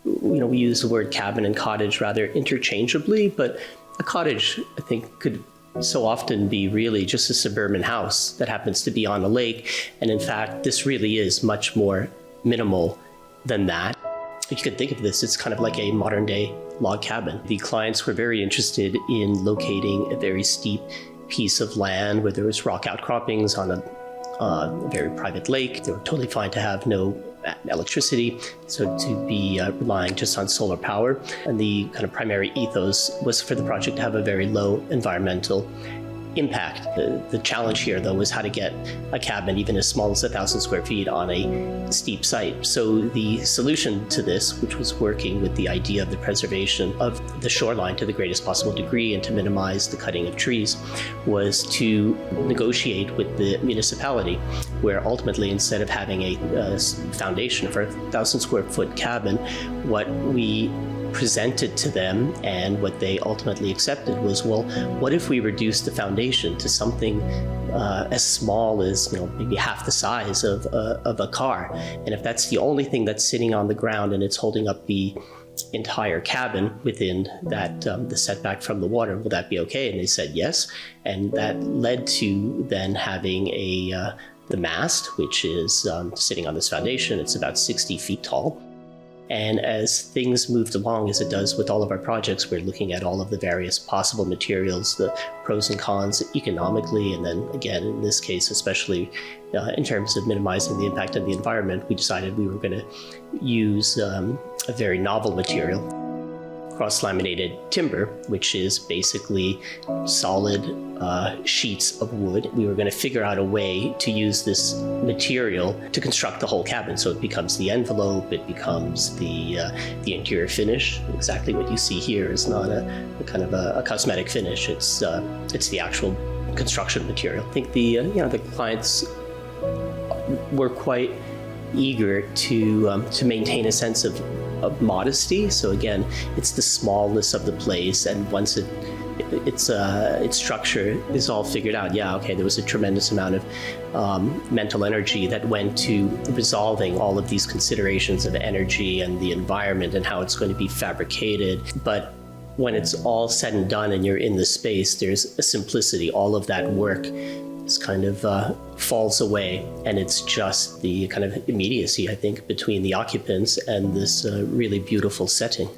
we use the word cabin and cottage rather interchangeably, but a cottage, I think, could so often be really just a suburban house that happens to be on a lake. And in fact, this really is much more minimal than that. If you could think of this, it's kind of like a modern day log cabin. The clients were very interested in locating a very steep piece of land where there was rock outcroppings on a very private lake. They were totally fine to have no electricity, so to be relying just on solar power. And the kind of primary ethos was for the project to have a very low environmental impact. The challenge here, though, was how to get a cabin even as small as 1,000 square feet on a steep site. So the solution to this, which was working with the idea of the preservation of the shoreline to the greatest possible degree and to minimize the cutting of trees, was to negotiate with the municipality, where ultimately, instead of having a foundation for a 1,000 square foot cabin, what we presented to them and what they ultimately accepted was, well, what if we reduce the foundation to something as small as maybe half the size of a car, and if that's the only thing that's sitting on the ground and it's holding up the entire cabin within that the setback from the water, will that be okay? And they said yes, and that led to then having the mast, which is sitting on this foundation. It's about 60 feet tall. And as things moved along, as it does with all of our projects, we're looking at all of the various possible materials, the pros and cons economically, and then again, in this case, especially in terms of minimizing the impact on the environment, we decided we were going to use a very novel material, cross-laminated timber, which is basically solid sheets of wood. We were going to figure out a way to use this material to construct the whole cabin. So it becomes the envelope, it becomes the interior finish. Exactly what you see here is not a kind of a cosmetic finish. It's the actual construction material. I think the clients were quite eager to maintain a sense of modesty. So again, it's the smallness of the place, and once its structure is all figured out, there was a tremendous amount of mental energy that went to resolving all of these considerations of energy and the environment and how it's going to be fabricated. But when it's all said and done and you're in the space, there's a simplicity. All of that work is kind of falls away, and it's just the kind of immediacy, I think, between the occupants and this really beautiful setting.